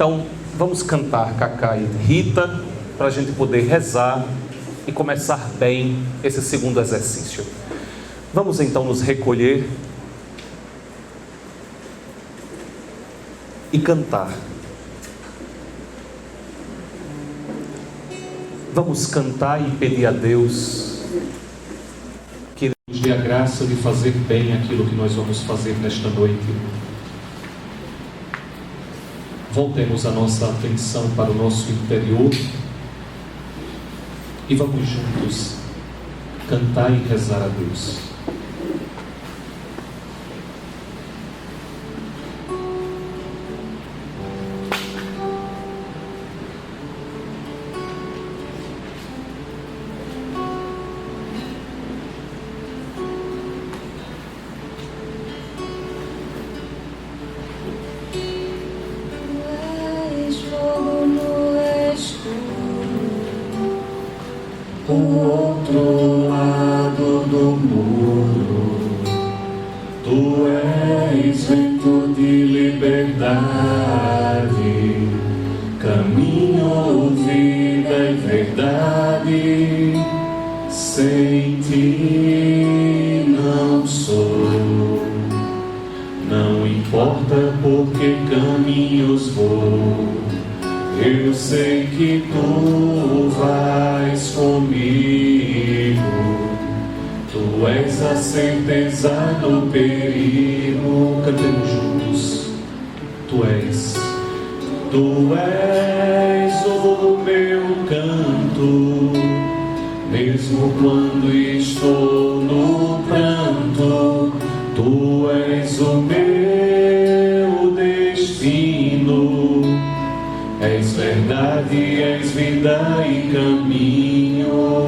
Então, vamos cantar, Cacá e Rita, para a gente poder rezar e começar bem esse segundo exercício. Vamos então nos recolher e cantar. Vamos cantar e pedir a Deus que Ele nos dê a graça de fazer bem aquilo que nós vamos fazer nesta noite. Voltemos a nossa atenção para o nosso interior e vamos juntos cantar e rezar a Deus. Tu és o meu canto, mesmo quando estou no pranto. Tu és o meu destino, és verdade, és vida e caminho.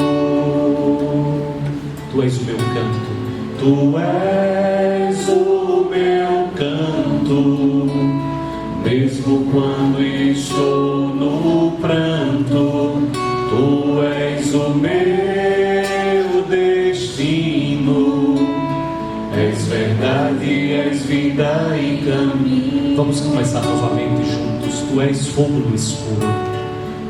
Tu és o meu canto, tu és o meu canto, mesmo quando estou no pranto. Tu és o meu destino, és verdade, és vida e caminho. Vamos começar novamente juntos. Tu és fogo no escuro.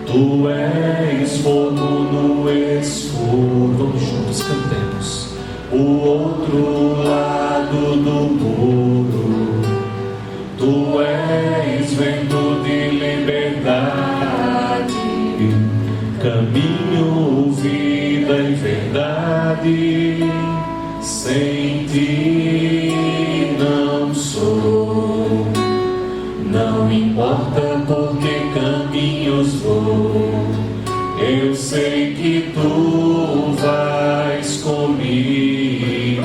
Tu és fogo no escuro. Vamos juntos, cantemos. O outro lado do muro. Tu és vento de liberdade, caminho, vida e verdade. Sem ti não sou, não importa por que caminhos vou. Eu sei que tu vais comigo.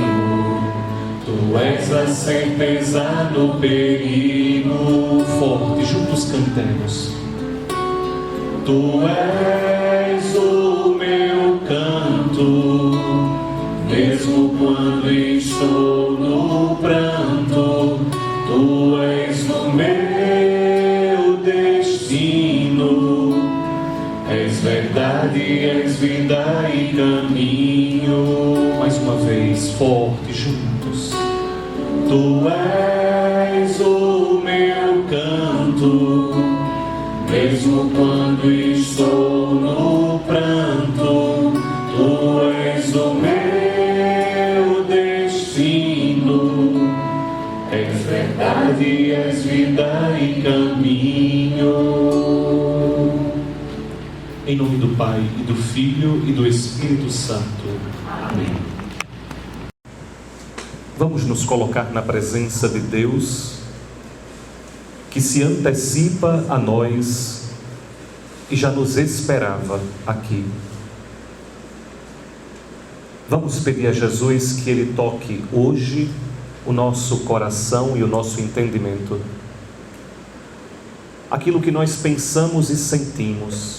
Tu és a certeza no perigo. Forte, juntos cantemos. Tu és o meu canto, mesmo quando estou no pranto. Tu és o meu destino, és verdade, és vida e caminho. Mais uma vez, forte, juntos. Tu és o meu canto, mesmo quando estou no pranto. Tu és o meu destino, és verdade, és vida e caminho. Em nome do Pai, e do Filho, e do Espírito Santo. Amém. Vamos nos colocar na presença de Deus, que se antecipa a nós e já nos esperava aqui. Vamos pedir a Jesus que Ele toque hoje o nosso coração e o nosso entendimento. Aquilo que nós pensamos e sentimos.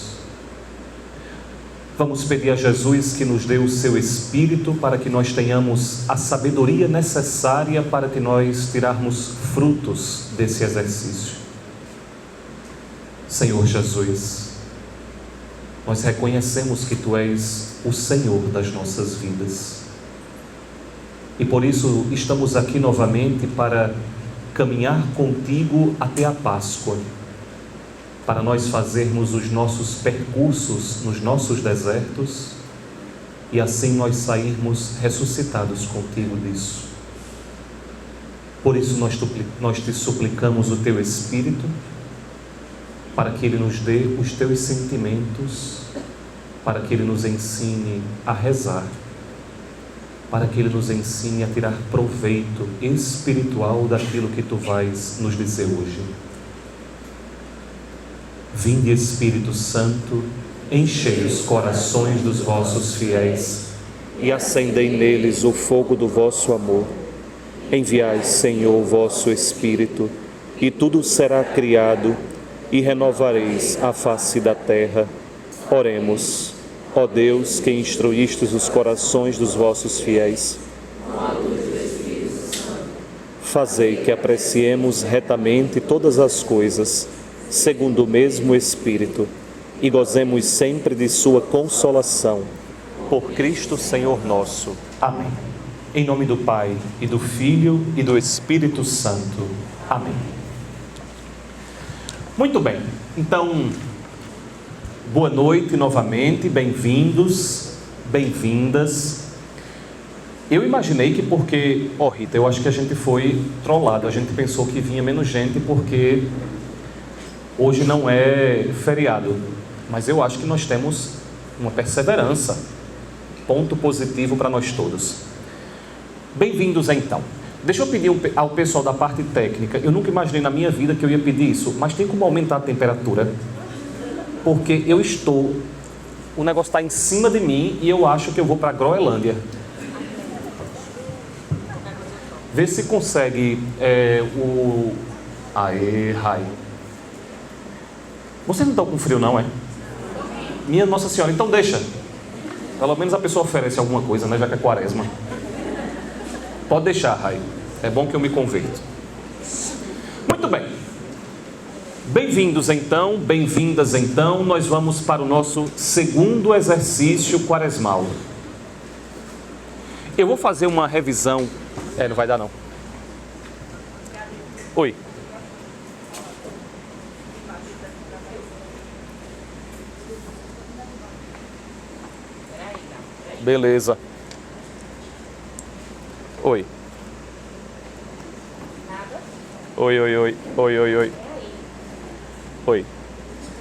Vamos pedir a Jesus que nos dê o seu Espírito para que nós tenhamos a sabedoria necessária para que nós tirarmos frutos desse exercício. Senhor Jesus, nós reconhecemos que Tu és o Senhor das nossas vidas. E por isso estamos aqui novamente para caminhar contigo até a Páscoa. para nós fazermos os nossos percursos nos nossos desertos e assim nós sairmos ressuscitados contigo disso. Por isso nós te suplicamos o teu Espírito, para que Ele nos dê os teus sentimentos, para que Ele nos ensine a rezar, para que Ele nos ensine a tirar proveito espiritual daquilo que Tu vais nos dizer hoje. Vinde, Espírito Santo, enchei os corações dos vossos fiéis e acendei neles o fogo do vosso amor. Enviai, Senhor, o vosso Espírito, e tudo será criado, e renovareis a face da terra. Oremos. Ó Deus, que instruístes os corações dos vossos fiéis, fazei que apreciemos retamente todas as coisas, segundo o mesmo Espírito, e gozemos sempre de sua consolação. Por Cristo Senhor nosso. Amém. Em nome do Pai, e do Filho, e do Espírito Santo. Amém. Muito bem, então, boa noite novamente, bem-vindos, bem-vindas. Eu imaginei que porque, Rita, eu acho que a gente foi trollado, a gente pensou que vinha menos gente porque hoje não é feriado, mas eu acho que nós temos uma perseverança, ponto positivo para nós todos. Bem-vindos então. Deixa eu pedir ao pessoal da parte técnica, eu nunca imaginei na minha vida que eu ia pedir isso, mas tem como aumentar a temperatura? Porque o negócio está em cima de mim e eu acho que eu vou para a Groenlândia. Vê se consegue Aê, Rai. Vocês não estão com frio não, é? Minha Nossa Senhora, então deixa. Pelo menos a pessoa oferece alguma coisa, né? Já que é quaresma. Pode deixar, Rai. É bom que eu me converto. Muito bem. Bem-vindos então, bem-vindas então. Nós vamos para o nosso segundo exercício quaresmal. Eu vou fazer uma revisão. Não vai dar não. Oi. Beleza. Oi. Oi, oi, oi. Oi, oi, oi. Oi.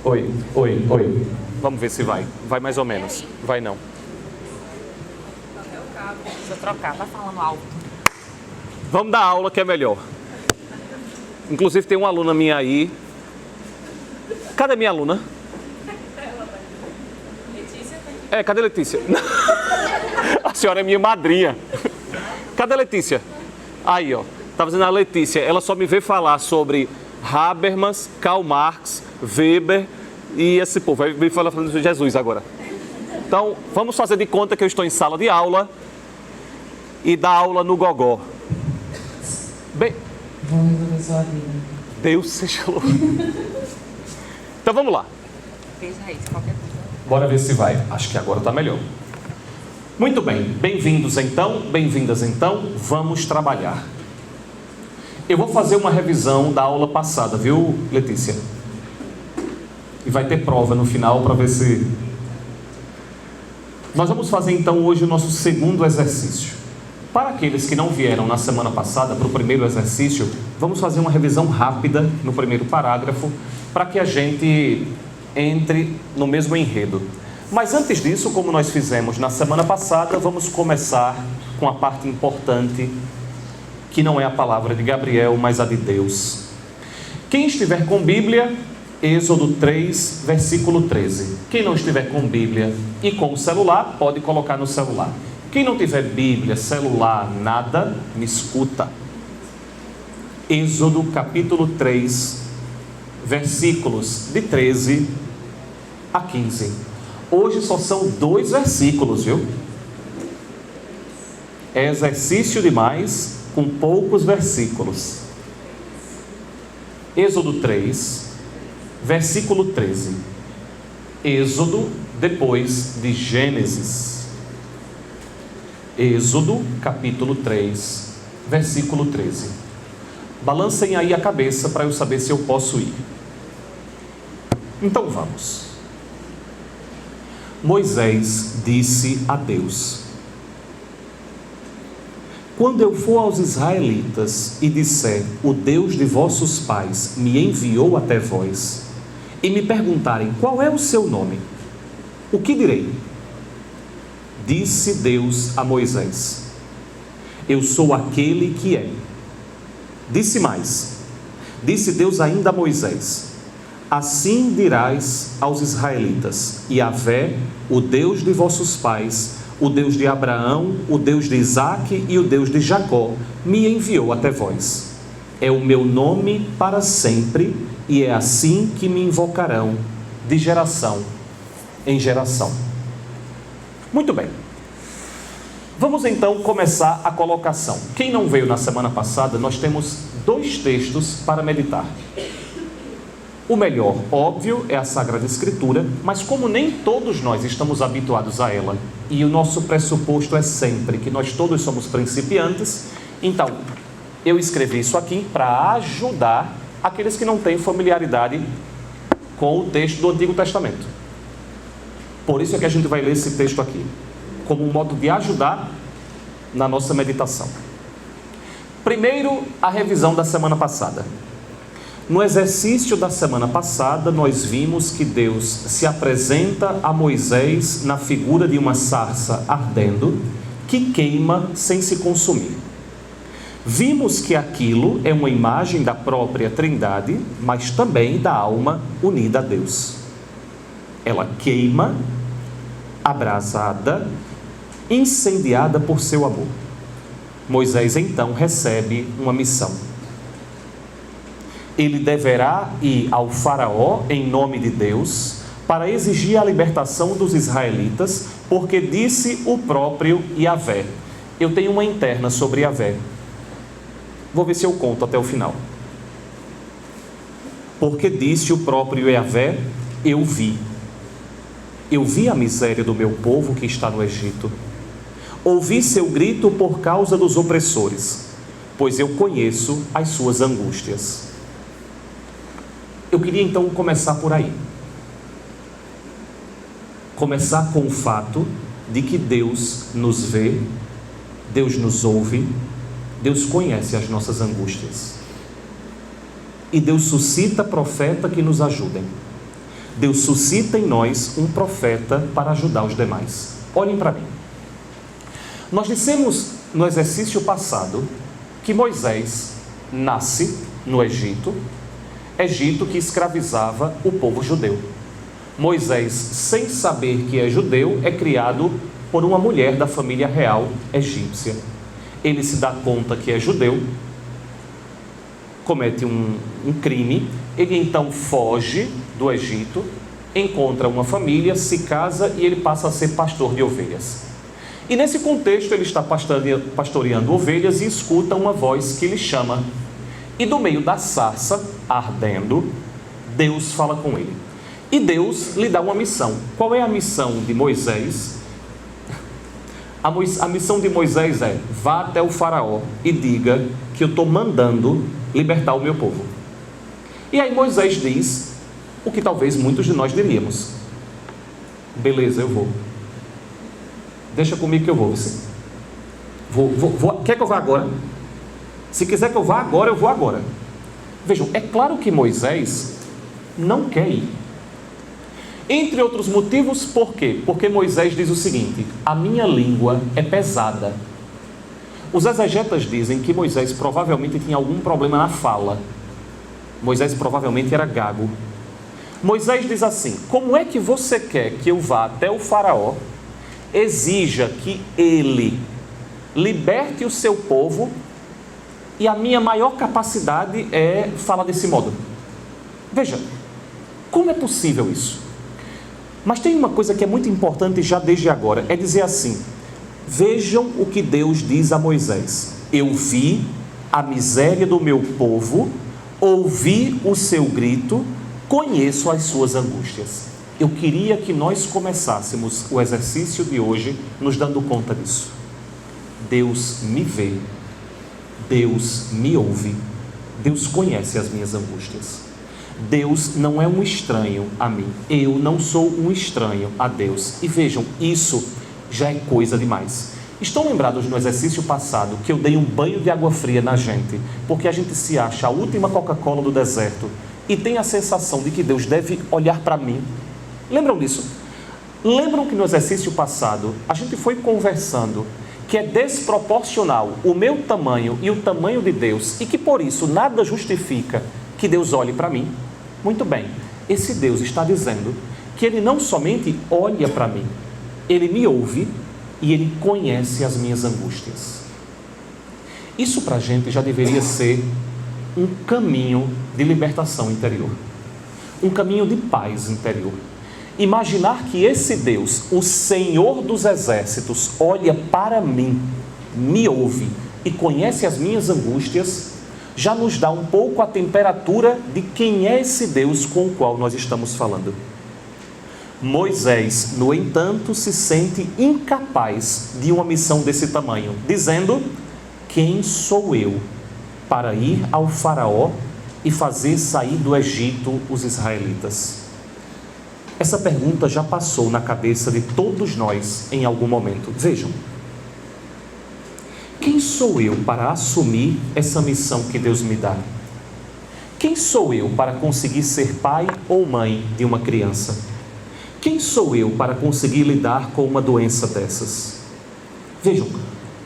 Oi, oi, oi. Vamos ver se vai. Vai mais ou menos. Vai não. Deixa eu trocar, vai falando alto. Vamos dar aula que é melhor. Inclusive tem uma aluna minha aí. Cadê minha aluna? Letícia? Cadê Letícia? A senhora é minha madrinha. Cadê Letícia? Aí, ó. Tá fazendo a Letícia. Ela só me vê falar sobre Habermas, Karl Marx, Weber e esse povo. Vai vir falando de Jesus agora. Então, vamos fazer de conta que eu estou em sala de aula e dar aula no gogó. Bem, Vamos resolver sua vida. Deus seja louco. Então vamos lá. Veja aí, qualquer coisa. Bora ver se vai. Acho que agora está melhor. Muito bem. Bem-vindos então, bem-vindas então. Vamos trabalhar. Eu vou fazer uma revisão da aula passada, viu, Letícia? E vai ter prova no final para ver se... Nós vamos fazer então hoje o nosso segundo exercício. Para aqueles que não vieram na semana passada para o primeiro exercício, vamos fazer uma revisão rápida no primeiro parágrafo para que a gente entre no mesmo enredo. Mas antes disso, como nós fizemos na semana passada, vamos começar com a parte importante, que não é a palavra de Gabriel, mas a de Deus. Quem estiver com Bíblia, Êxodo 3, versículo 13. Quem não estiver com Bíblia e com o celular, pode colocar no celular. Quem não tiver Bíblia, celular, nada, me escuta. Êxodo capítulo 3, versículos de 13 a 15. Hoje só são 2 versículos, viu? É exercício demais com poucos versículos. Êxodo 3, versículo 13. Êxodo depois de Gênesis. Êxodo, capítulo 3, versículo 13. Balancem aí a cabeça para eu saber se eu posso ir. Então vamos. Moisés disse a Deus: quando eu for aos israelitas e disser, o Deus de vossos pais me enviou até vós, e me perguntarem qual é o seu nome, o que direi? Disse Deus a Moisés: eu sou aquele que é. Disse mais, disse Deus ainda a Moisés: assim dirás aos israelitas, Yahvé, o Deus de vossos pais, o Deus de Abraão, o Deus de Isaque e o Deus de Jacó, me enviou até vós. É o meu nome para sempre, e é assim que me invocarão, de geração em geração. Muito bem. Vamos então começar a colocação. Quem não veio na semana passada, nós temos 2 textos para meditar. O melhor, óbvio, é a Sagrada Escritura, mas como nem todos nós estamos habituados a ela, e o nosso pressuposto é sempre que nós todos somos principiantes, então eu escrevi isso aqui para ajudar aqueles que não têm familiaridade com o texto do Antigo Testamento. Por isso é que a gente vai ler esse texto aqui, como um modo de ajudar na nossa meditação. Primeiro, a revisão da semana passada. No exercício da semana passada, nós vimos que Deus se apresenta a Moisés na figura de uma sarça ardendo, que queima sem se consumir. Vimos que aquilo é uma imagem da própria Trindade, mas também da alma unida a Deus. Ela queima, abrasada, incendiada por seu amor. Moisés então recebe uma missão. Ele deverá ir ao faraó em nome de Deus para exigir a libertação dos israelitas, porque disse o próprio Yahvé. Eu tenho uma interna sobre Yahvé. Vou ver se eu conto até o final. Porque disse o próprio Yahvé, eu vi a miséria do meu povo que está no Egito. Ouvi seu grito por causa dos opressores, pois eu conheço as suas angústias. Eu queria então começar por aí. Começar com o fato de que Deus nos vê, Deus nos ouve, Deus conhece as nossas angústias. E Deus suscita profeta que nos ajudem. Deus suscita em nós um profeta para ajudar os demais. Olhem para mim. Nós dissemos no exercício passado que Moisés nasce no Egito que escravizava o povo judeu. Moisés, sem saber que é judeu, é criado por uma mulher da família real egípcia. Ele se dá conta que é judeu, comete um crime, ele então foge do Egito, encontra uma família, se casa e ele passa a ser pastor de ovelhas. E nesse contexto ele está pastoreando ovelhas e escuta uma voz que lhe chama. E do meio da sarça, ardendo, Deus fala com ele. E Deus lhe dá uma missão. Qual é a missão de Moisés? A missão de Moisés é: vá até o faraó e diga que eu estou mandando libertar o meu povo. E aí Moisés diz o que talvez muitos de nós diríamos: beleza, eu vou. Deixa comigo que eu vou. Quer que eu vá agora? Se quiser que eu vá agora, eu vou agora. Vejam, é claro que Moisés não quer ir. Entre outros motivos, por quê? Porque Moisés diz o seguinte: a minha língua é pesada. Os exegetas dizem que Moisés provavelmente tinha algum problema na fala. Moisés provavelmente era gago. Moisés diz assim: como é que você quer que eu vá até o faraó, exija que ele liberte o seu povo, e a minha maior capacidade é falar desse modo? Veja, como é possível isso? Mas tem uma coisa que é muito importante já desde agora, é dizer assim: vejam o que Deus diz a Moisés: eu vi a miséria do meu povo, ouvi o seu grito, conheço as suas angústias. Eu queria que nós começássemos o exercício de hoje nos dando conta disso. Deus me vê, Deus me ouve, Deus conhece as minhas angústias. Deus não é um estranho a mim. Eu não sou um estranho a Deus. E vejam, isso já é coisa demais. Estão lembrados no exercício passado que eu dei um banho de água fria na gente, porque a gente se acha a última Coca-Cola do deserto e tem a sensação de que Deus deve olhar para mim? Lembram disso? Lembram que no exercício passado a gente foi conversando que é desproporcional o meu tamanho e o tamanho de Deus e que por isso nada justifica que Deus olhe para mim? Muito bem, esse Deus está dizendo que Ele não somente olha para mim, Ele me ouve e Ele conhece as minhas angústias. Isso para a gente já deveria ser um caminho de libertação interior, um caminho de paz interior. Imaginar que esse Deus, o Senhor dos exércitos, olha para mim, me ouve e conhece as minhas angústias, já nos dá um pouco a temperatura de quem é esse Deus com o qual nós estamos falando. Moisés, no entanto, se sente incapaz de uma missão desse tamanho, dizendo: quem sou eu para ir ao faraó e fazer sair do Egito os israelitas? Essa pergunta já passou na cabeça de todos nós em algum momento. Vejam, quem sou eu para assumir essa missão que Deus me dá? Quem sou eu para conseguir ser pai ou mãe de uma criança? Quem sou eu para conseguir lidar com uma doença dessas? Vejam,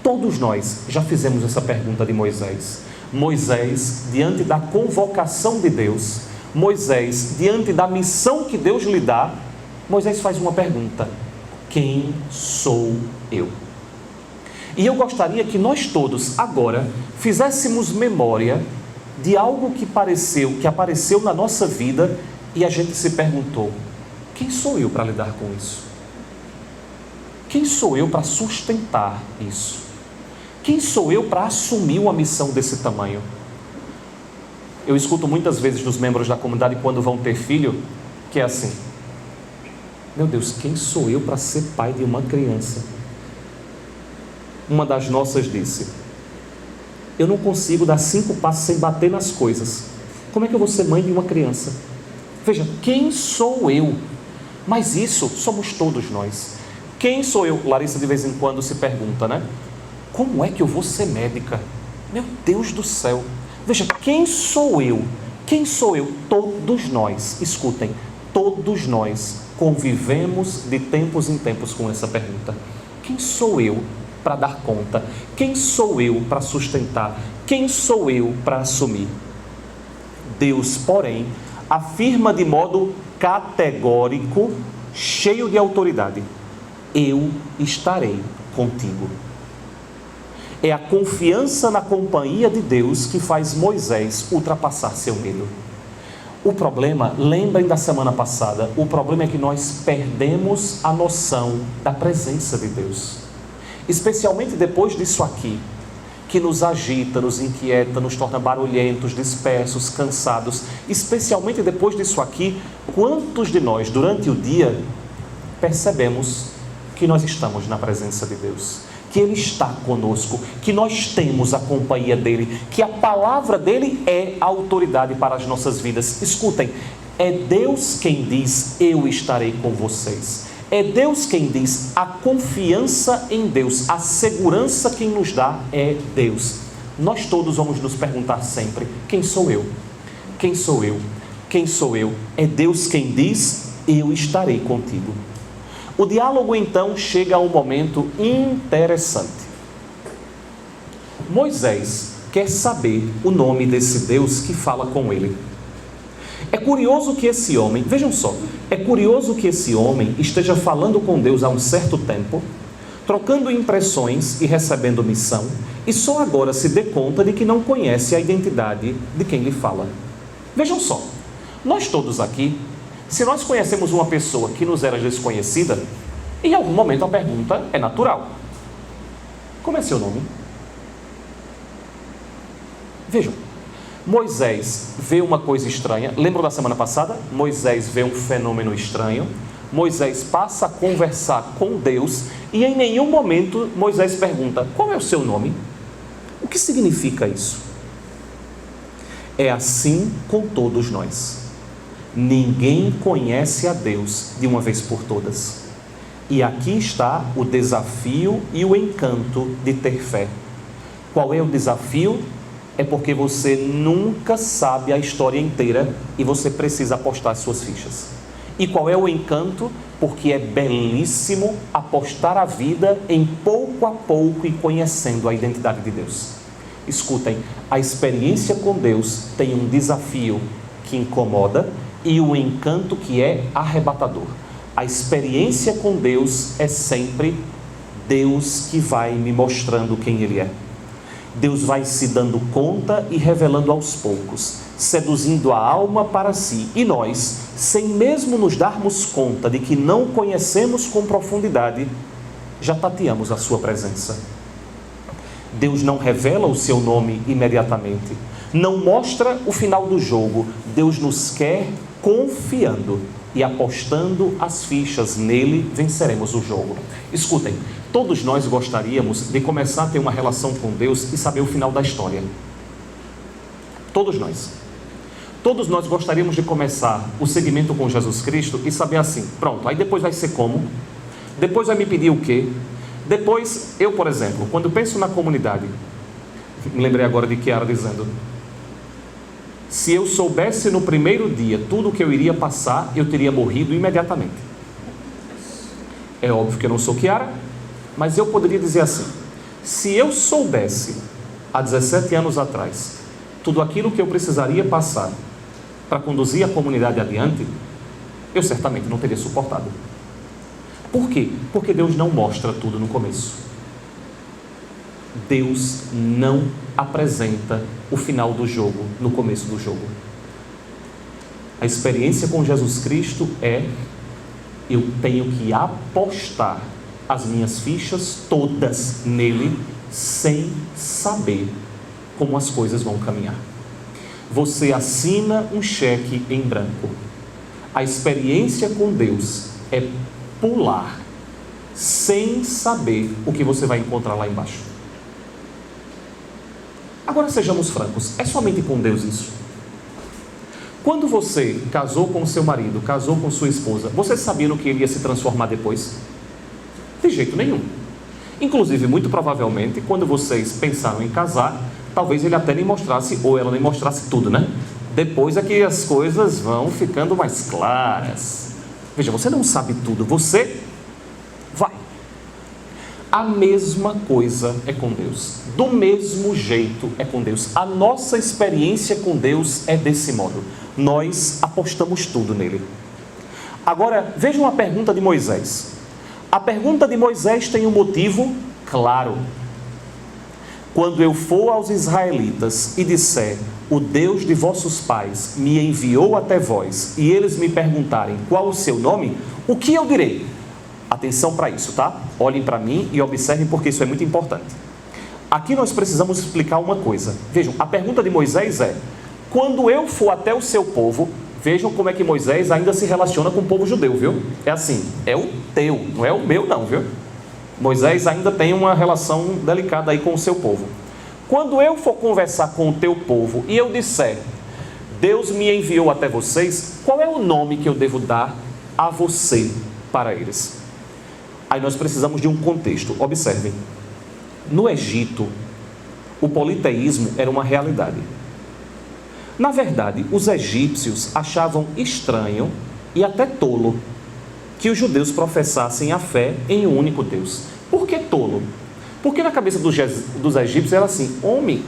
todos nós já fizemos essa pergunta de Moisés. Moisés, diante da convocação de Deus, Moisés, diante da missão que Deus lhe dá, Moisés faz uma pergunta: quem sou eu? E eu gostaria que nós todos agora fizéssemos memória de algo que apareceu na nossa vida e a gente se perguntou: quem sou eu para lidar com isso? Quem sou eu para sustentar isso? Quem sou eu para assumir uma missão desse tamanho? Eu escuto muitas vezes dos membros da comunidade quando vão ter filho, que é assim: meu Deus, quem sou eu para ser pai de uma criança? Uma das nossas disse: eu não consigo dar 5 passos sem bater nas coisas. Como é que eu vou ser mãe de uma criança? Veja, quem sou eu? Mas isso somos todos nós. Quem sou eu? Larissa de vez em quando se pergunta, né? Como é que eu vou ser médica? Meu Deus do céu. Veja, quem sou eu? Quem sou eu? Todos nós, escutem, todos nós convivemos de tempos em tempos com essa pergunta. Quem sou eu para dar conta? Quem sou eu para sustentar? Quem sou eu para assumir? Deus, porém, afirma de modo categórico, cheio de autoridade: eu estarei contigo. É a confiança na companhia de Deus que faz Moisés ultrapassar seu medo. O problema, lembrem da semana passada, o problema é que nós perdemos a noção da presença de Deus. Especialmente depois disso aqui, que nos agita, nos inquieta, nos torna barulhentos, dispersos, cansados. Especialmente depois disso aqui, quantos de nós, durante o dia, percebemos que nós estamos na presença de Deus? Que Ele está conosco, que nós temos a companhia dEle, que a palavra dEle é a autoridade para as nossas vidas. Escutem, é Deus quem diz: eu estarei com vocês. É Deus quem diz, a confiança em Deus, a segurança quem nos dá é Deus. Nós todos vamos nos perguntar sempre: quem sou eu? Quem sou eu? Quem sou eu? É Deus quem diz: eu estarei contigo. O diálogo então chega a um momento interessante. Moisés quer saber o nome desse Deus que fala com ele. É curioso que esse homem, vejam só, é curioso que esse homem esteja falando com Deus há um certo tempo, trocando impressões e recebendo missão, e só agora se dê conta de que não conhece a identidade de quem lhe fala. Vejam só, nós todos aqui, se nós conhecemos uma pessoa que nos era desconhecida, em algum momento a pergunta é natural: como é seu nome? Vejam, Moisés vê uma coisa estranha. Lembram da semana passada? Moisés vê um fenômeno estranho. Moisés passa a conversar com Deus e em nenhum momento Moisés pergunta: qual é o seu nome? O que significa isso? É assim com todos nós. Ninguém conhece a Deus de uma vez por todas. E aqui está o desafio e o encanto de ter fé. Qual é o desafio? É porque você nunca sabe a história inteira e você precisa apostar as suas fichas. E qual é o encanto? Porque é belíssimo apostar a vida em pouco a pouco e conhecendo a identidade de Deus. Escutem, a experiência com Deus tem um desafio que incomoda e um encanto que é arrebatador. A experiência com Deus é sempre Deus que vai me mostrando quem Ele é. Deus vai se dando conta e revelando aos poucos, seduzindo a alma para si. E nós, sem mesmo nos darmos conta de que não conhecemos com profundidade, já tateamos a sua presença. Deus não revela o seu nome imediatamente, não mostra o final do jogo. Deus nos quer confiando e apostando as fichas. Nele venceremos o jogo. Escutem, todos nós gostaríamos de começar a ter uma relação com Deus e saber o final da história. Todos nós. Todos nós gostaríamos de começar o segmento com Jesus Cristo e saber assim, pronto, aí depois vai ser como? Depois vai me pedir o quê? Depois, eu, por exemplo, quando penso na comunidade, me lembrei agora de Kiara dizendo, se eu soubesse no primeiro dia tudo o que eu iria passar, eu teria morrido imediatamente. É óbvio que eu não sou Kiara, mas eu poderia dizer assim, se eu soubesse, há 17 anos atrás, tudo aquilo que eu precisaria passar para conduzir a comunidade adiante, eu certamente não teria suportado. Por quê? Porque Deus não mostra tudo no começo. Deus não apresenta o final do jogo no começo do jogo. A experiência com Jesus Cristo é, eu tenho que apostar as minhas fichas todas nele, sem saber como as coisas vão caminhar. Você assina um cheque em branco. A experiência com Deus é pular, sem saber o que você vai encontrar lá embaixo. Agora sejamos francos, é somente com Deus isso? Quando você casou com seu marido, casou com sua esposa, você sabia no que ele ia se transformar depois? De jeito nenhum. Inclusive, muito provavelmente, quando vocês pensaram em casar, talvez ele até nem mostrasse, ou ela nem mostrasse tudo, né? Depois é que as coisas vão ficando mais claras. Veja, você não sabe tudo, você vai. A mesma coisa é com Deus. Do mesmo jeito é com Deus. A nossa experiência com Deus é desse modo. Nós apostamos tudo nele. Agora, vejam a pergunta de Moisés. A pergunta de Moisés tem um motivo claro. Quando eu for aos israelitas e disser, o Deus de vossos pais me enviou até vós, e eles me perguntarem qual o seu nome, o que eu direi? Atenção para isso, tá? Olhem para mim e observem, porque isso é muito importante. Aqui nós precisamos explicar uma coisa. Vejam, a pergunta de Moisés é, quando eu for até o seu povo, vejam como é que Moisés ainda se relaciona com o povo judeu, viu? É assim, é o teu, não é o meu não, viu? Moisés ainda tem uma relação delicada aí com o seu povo. Quando eu for conversar com o teu povo e eu disser, Deus me enviou até vocês, qual é o nome que eu devo dar a você para eles? Aí nós precisamos de um contexto. Observem, no Egito, o politeísmo era uma realidade. Na verdade, os egípcios achavam estranho e até tolo que os judeus professassem a fé em um único Deus. Por que tolo? Porque na cabeça dos egípcios era assim, homem,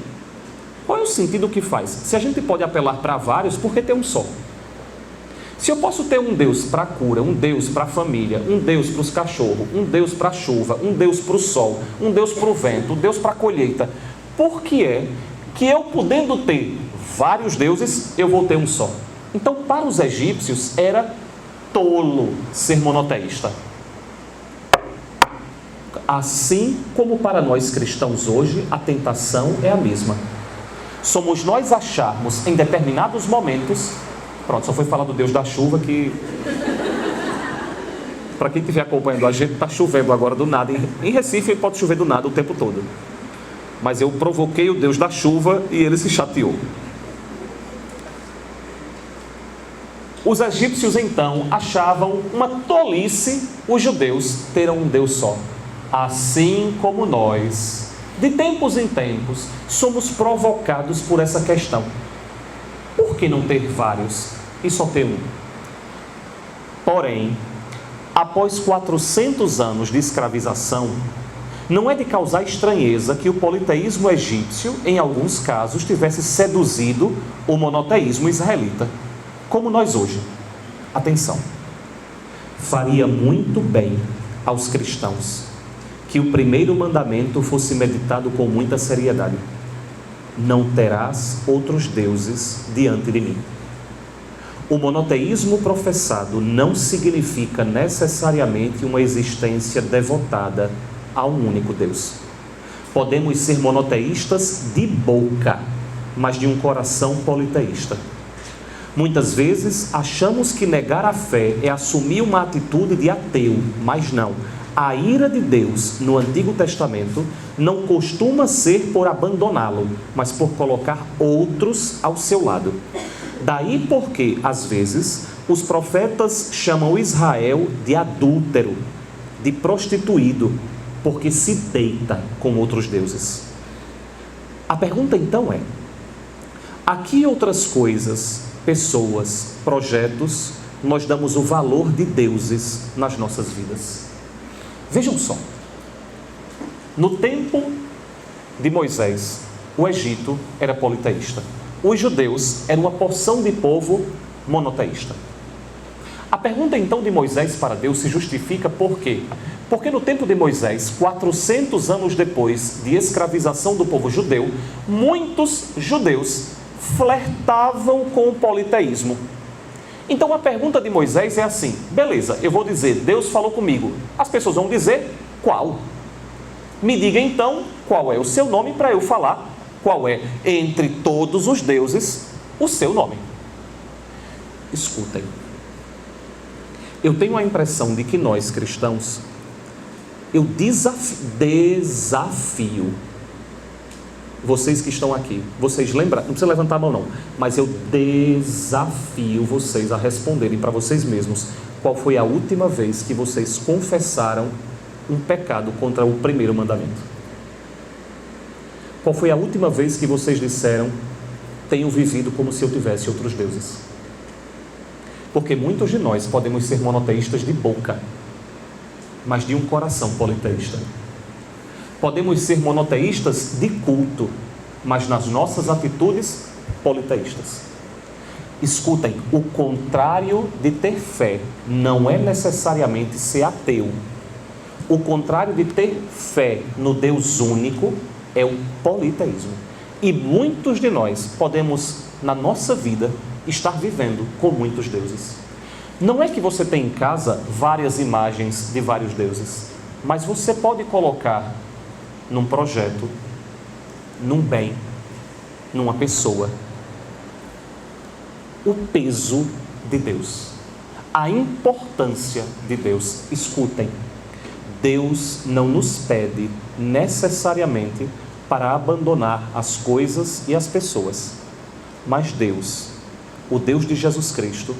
qual é o sentido que faz? Se a gente pode apelar para vários, por que ter um só? Se eu posso ter um Deus para a cura, um Deus para a família, um Deus para os cachorros, um Deus para a chuva, um Deus para o sol, um Deus para o vento, um Deus para a colheita, por que é que eu, podendo ter vários deuses, eu vou ter um só? Então, para os egípcios, era tolo ser monoteísta. Assim como para nós cristãos hoje, a tentação é a mesma. Somos nós acharmos em determinados momentos, pronto, só foi falar do Deus da chuva que, para quem estiver acompanhando a gente, está chovendo agora do nada. Em Recife pode chover do nada o tempo todo. Mas eu provoquei o Deus da chuva e ele se chateou. Os egípcios então achavam uma tolice os judeus terem um Deus só. Assim como nós, de tempos em tempos, somos provocados por essa questão. Por que não ter vários e só ter um? Porém, após 400 anos de escravização, não é de causar estranheza que o politeísmo egípcio, em alguns casos, tivesse seduzido o monoteísmo israelita, como nós hoje. Atenção, faria muito bem aos cristãos que o primeiro mandamento fosse meditado com muita seriedade. Não terás outros deuses diante de mim. O monoteísmo professado não significa necessariamente uma existência devotada a um único Deus. Podemos ser monoteístas de boca, mas de um coração politeísta. Muitas vezes achamos que negar a fé é assumir uma atitude de ateu, mas não. A ira de Deus no Antigo Testamento não costuma ser por abandoná-lo, mas por colocar outros ao seu lado. Daí porque, às vezes, os profetas chamam Israel de adúltero, de prostituído, porque se deita com outros deuses. A pergunta então é: a que outras coisas, pessoas, projetos, nós damos o valor de deuses nas nossas vidas? Vejam só, no tempo de Moisés, o Egito era politeísta. Os judeus eram uma porção de povo monoteísta. A pergunta então de Moisés para Deus se justifica por quê? Porque no tempo de Moisés, 400 anos depois de escravização do povo judeu, muitos judeus flertavam com o politeísmo. Então a pergunta de Moisés é assim: beleza, eu vou dizer, Deus falou comigo. As pessoas vão dizer, qual? Me diga então qual é o seu nome para eu falar qual é, entre todos os deuses, o seu nome. Escutem. Eu tenho a impressão de que nós, cristãos, eu desafio vocês que estão aqui, vocês lembram, não precisa levantar a mão não, mas eu desafio vocês a responderem para vocês mesmos qual foi a última vez que vocês confessaram um pecado contra o primeiro mandamento. Qual foi a última vez que vocês disseram, tenho vivido como se eu tivesse outros deuses? Porque muitos de nós podemos ser monoteístas de boca, mas de um coração politeísta. Podemos ser monoteístas de culto, mas nas nossas atitudes politeístas. Escutem, o contrário de ter fé não é necessariamente ser ateu. O contrário de ter fé no Deus único é o politeísmo. E muitos de nós podemos, na nossa vida, estar vivendo com muitos deuses. Não é que você tem em casa várias imagens de vários deuses, mas você pode colocar num projeto, num bem, numa pessoa, o peso de Deus, a importância de Deus. Escutem, Deus não nos pede necessariamente para abandonar as coisas e as pessoas, mas Deus, o Deus de Jesus Cristo,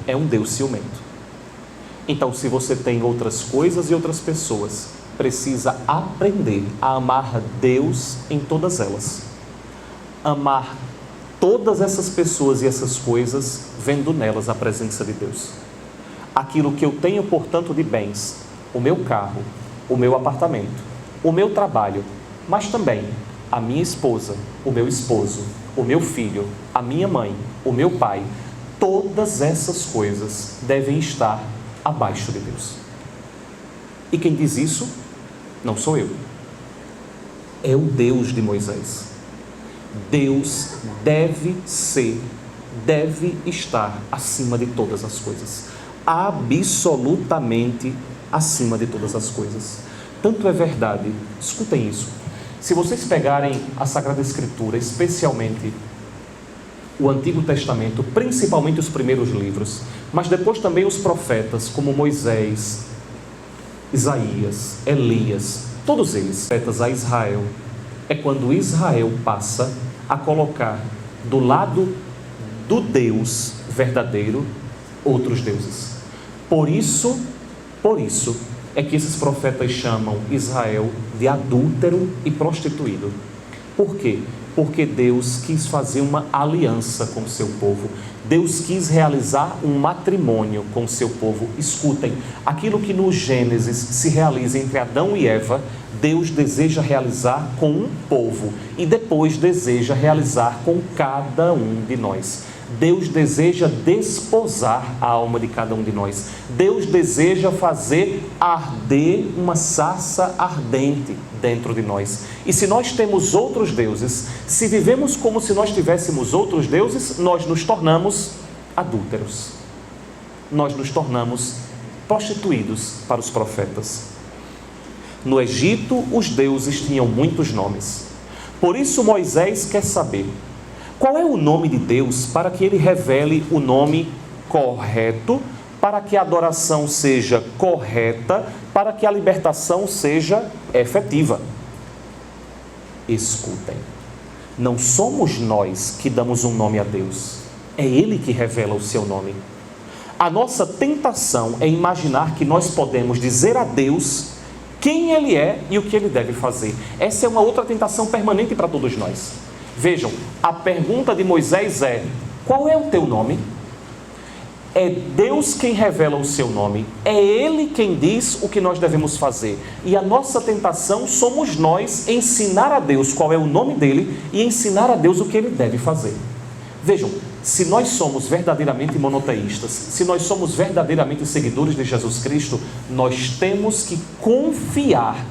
é um Deus ciumento. Então, se você tem outras coisas e outras pessoas, precisa aprender a amar Deus em todas elas. Amar todas essas pessoas e essas coisas, vendo nelas a presença de Deus. Aquilo que eu tenho, portanto, de bens, o meu carro, o meu apartamento, o meu trabalho, mas também a minha esposa, o meu esposo, o meu filho, a minha mãe, o meu pai, todas essas coisas devem estar abaixo de Deus. E quem diz isso não sou eu, é o Deus de Moisés. Deus deve estar acima de todas as coisas, absolutamente acima de todas as coisas. Tanto é verdade, escutem isso, se vocês pegarem a Sagrada Escritura, especialmente o Antigo Testamento, principalmente os primeiros livros, mas depois também os profetas, como Moisés, Isaías, Elias, todos eles, profetas a Israel, é quando Israel passa a colocar do lado do Deus verdadeiro outros deuses. Por isso é que esses profetas chamam Israel de adúltero e prostituído. Por quê? Porque Deus quis fazer uma aliança com o seu povo. Deus quis realizar um matrimônio com o seu povo. Escutem, aquilo que no Gênesis se realiza entre Adão e Eva, Deus deseja realizar com um povo e depois deseja realizar com cada um de nós. Deus deseja desposar a alma de cada um de nós. Deus deseja fazer arder uma sarça ardente dentro de nós. E se nós temos outros deuses, se vivemos como se nós tivéssemos outros deuses, nós nos tornamos adúlteros. Nós nos tornamos prostituídos para os profetas. No Egito, os deuses tinham muitos nomes. Por isso Moisés quer saber: qual é o nome de Deus para que ele revele o nome correto, para que a adoração seja correta, para que a libertação seja efetiva? Escutem, não somos nós que damos um nome a Deus, é Ele que revela o seu nome. A nossa tentação é imaginar que nós podemos dizer a Deus quem Ele é e o que Ele deve fazer. Essa é uma outra tentação permanente para todos nós. Vejam, a pergunta de Moisés é: qual é o teu nome? É Deus quem revela o seu nome, é Ele quem diz o que nós devemos fazer. E a nossa tentação somos nós ensinar a Deus qual é o nome dEle e ensinar a Deus o que Ele deve fazer. Vejam, se nós somos verdadeiramente monoteístas, se nós somos verdadeiramente seguidores de Jesus Cristo, nós temos que confiar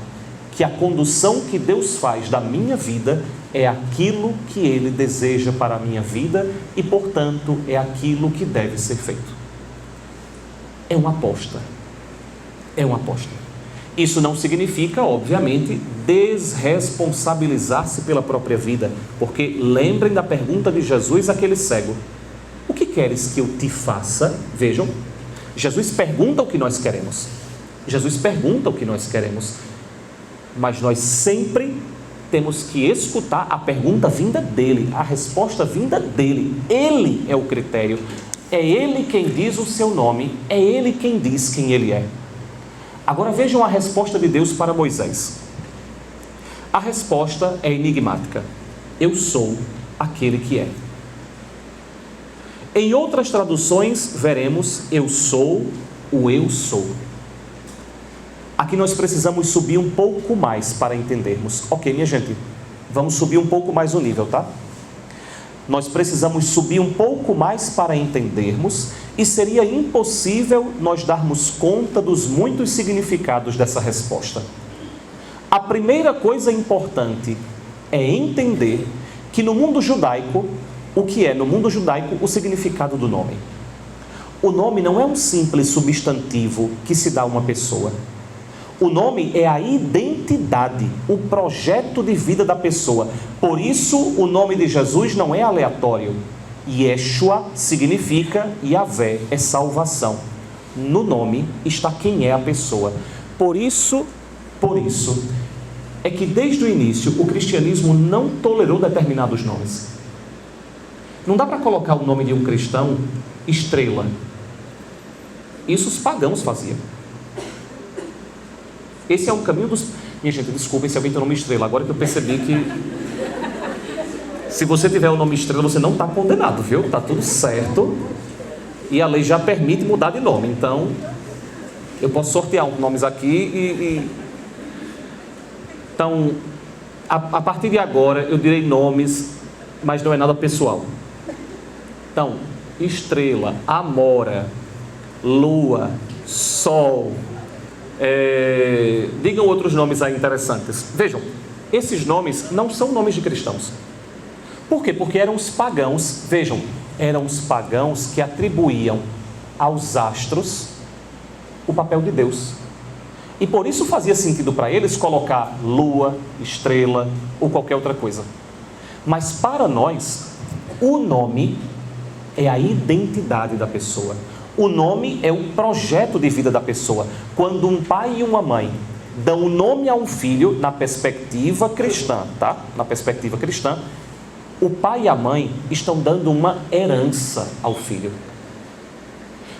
que a condução que Deus faz da minha vida é aquilo que Ele deseja para a minha vida e, portanto, é aquilo que deve ser feito. É uma aposta. É uma aposta. Isso não significa, obviamente, desresponsabilizar-se pela própria vida, porque lembrem da pergunta de Jesus àquele cego: o que queres que eu te faça? Vejam, Jesus pergunta o que nós queremos. Jesus pergunta o que nós queremos. Mas nós sempre temos que escutar a pergunta vinda dele, a resposta vinda dele. Ele é o critério, é ele quem diz o seu nome, é ele quem diz quem ele é. Agora vejam a resposta de Deus para Moisés. A resposta é enigmática: eu sou aquele que é. Em outras traduções veremos: eu sou o eu sou. Aqui nós precisamos subir um pouco mais para entendermos. Ok, minha gente, vamos subir um pouco mais o nível, tá? Nós precisamos subir um pouco mais para entendermos, e seria impossível nós darmos conta dos muitos significados dessa resposta. A primeira coisa importante é entender que no mundo judaico, o que é no mundo judaico o significado do nome? O nome não é um simples substantivo que se dá a uma pessoa. O nome é a identidade, o projeto de vida da pessoa. Por isso, o nome de Jesus não é aleatório. Yeshua significa Yahvé, é salvação. No nome está quem é a pessoa. Por isso é que desde o início o cristianismo não tolerou determinados nomes. Não dá para colocar o nome de um cristão Estrela. Isso os pagãos faziam. Esse é um caminho dos... Minha gente, desculpem se alguém tem o nome Estrela. Agora que eu percebi que se você tiver o nome Estrela, você não está condenado, viu? Está tudo certo. E a lei já permite mudar de nome. Então, eu posso sortear uns nomes aqui Então, a partir de agora, eu direi nomes, mas não é nada pessoal. Então, Estrela, Amora, Lua, Sol... digam outros nomes aí interessantes. Vejam, esses nomes não são nomes de cristãos. Por quê? Porque eram os pagãos, vejam, eram os pagãos que atribuíam aos astros o papel de Deus. E por isso fazia sentido para eles colocar lua, estrela ou qualquer outra coisa. Mas para nós, o nome é a identidade da pessoa. O nome é o projeto de vida da pessoa. Quando um pai e uma mãe dão o nome a um filho, na perspectiva cristã, tá? Na perspectiva cristã, o pai e a mãe estão dando uma herança ao filho.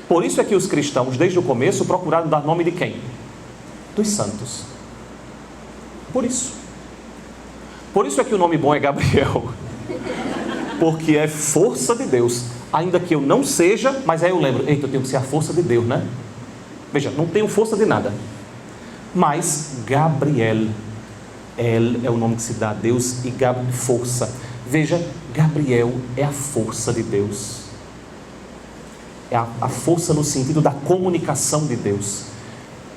Por isso é que os cristãos, desde o começo, procuraram dar nome de quem? Dos santos. Por isso. Por isso é que o nome bom é Gabriel. Porque é força de Deus. Ainda que eu não seja, mas aí eu lembro, eita, eu tenho que ser a força de Deus, né? Veja, não tenho força de nada. Mas Gabriel, El é o nome que se dá a Deus, e força. Veja, Gabriel é a força de Deus. É a força no sentido da comunicação de Deus.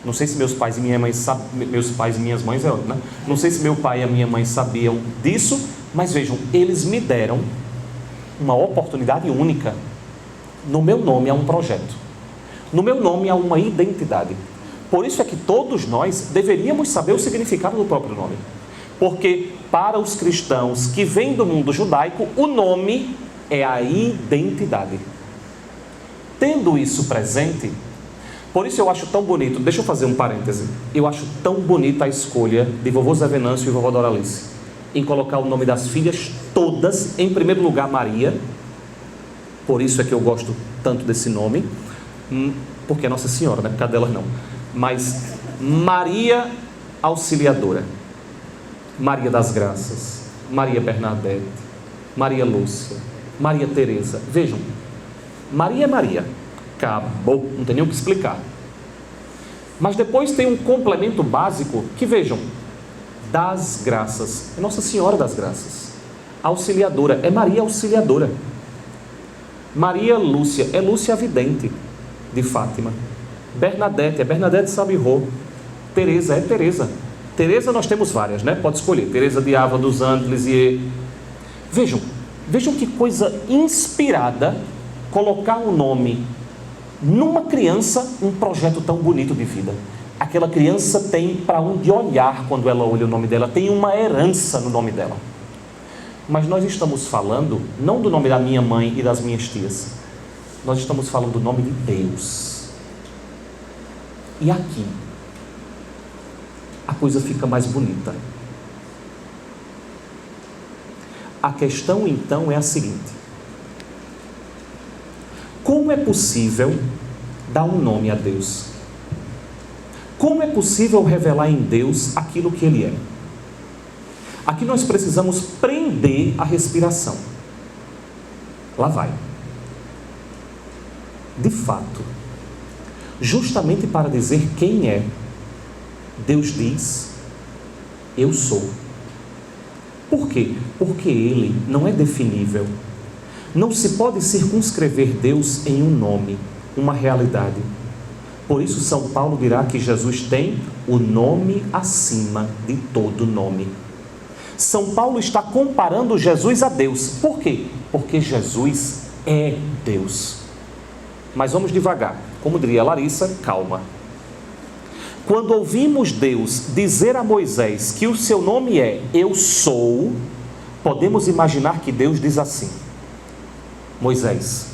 Não sei se meus pais e minha mãe meus pais e minhas mães, né? Não sei se meu pai e a minha mãe sabiam disso, mas vejam, eles me deram uma oportunidade única. No meu nome há um projeto. No meu nome há uma identidade. Por isso é que todos nós deveríamos saber o significado do próprio nome. Porque para os cristãos que vêm do mundo judaico, o nome é a identidade. Tendo isso presente, por isso eu acho tão bonito, deixa eu fazer um parêntese, eu acho tão bonita a escolha de vovô Zé Venâncio e vovó Doralice, em colocar o nome das filhas todas, em primeiro lugar Maria, por isso é que eu gosto tanto desse nome, porque é Nossa Senhora, né? Por causa delas não, mas Maria Auxiliadora, Maria das Graças, Maria Bernadette, Maria Lúcia, Maria Teresa. Vejam, Maria é Maria, acabou, não tem nem o que explicar. Mas depois tem um complemento básico que, vejam, das Graças, é Nossa Senhora das Graças. Auxiliadora, é Maria Auxiliadora. Maria Lúcia, é Lúcia a Vidente de Fátima. Bernadette, é Bernadette Sabirô. Teresa, é Teresa. Teresa nós temos várias, né? Pode escolher, Teresa de Ava dos Andes e... Vejam que coisa inspirada colocar um nome numa criança, um projeto tão bonito de vida. Aquela criança tem para onde olhar quando ela olha o nome dela, tem uma herança no nome dela. Mas nós estamos falando não do nome da minha mãe e das minhas tias, nós estamos falando do nome de Deus. E aqui a coisa fica mais bonita. A questão então é a seguinte: como é possível dar um nome a Deus? Como é possível revelar em Deus aquilo que Ele é? Aqui nós precisamos prender a respiração. Lá vai. De fato, justamente para dizer quem é, Deus diz: eu sou. Por quê? Porque Ele não é definível. Não se pode circunscrever Deus em um nome, uma realidade. Por isso São Paulo dirá que Jesus tem o nome acima de todo nome. São Paulo está comparando Jesus a Deus. Por quê? Porque Jesus é Deus. Mas vamos devagar. Como diria Larissa, calma. Quando ouvimos Deus dizer a Moisés que o seu nome é Eu Sou, podemos imaginar que Deus diz assim: Moisés,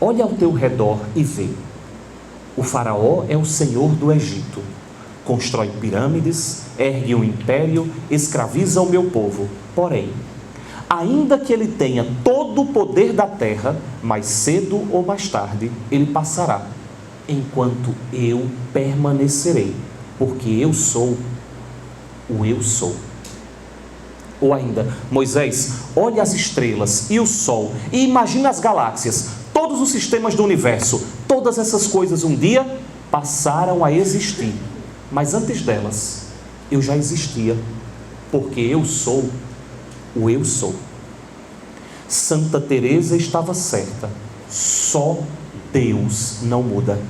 olha ao teu redor e vê. O faraó é o senhor do Egito. Constrói pirâmides, ergue um império, escraviza o meu povo. Porém, ainda que ele tenha todo o poder da terra, mais cedo ou mais tarde, ele passará, enquanto eu permanecerei, porque eu sou o Eu Sou. Ou ainda, Moisés, olha as estrelas e o sol e imagina as galáxias, todos os sistemas do universo. Todas essas coisas um dia passaram a existir, mas antes delas eu já existia, porque eu sou o Eu Sou. Santa Teresa estava certa, só Deus não muda,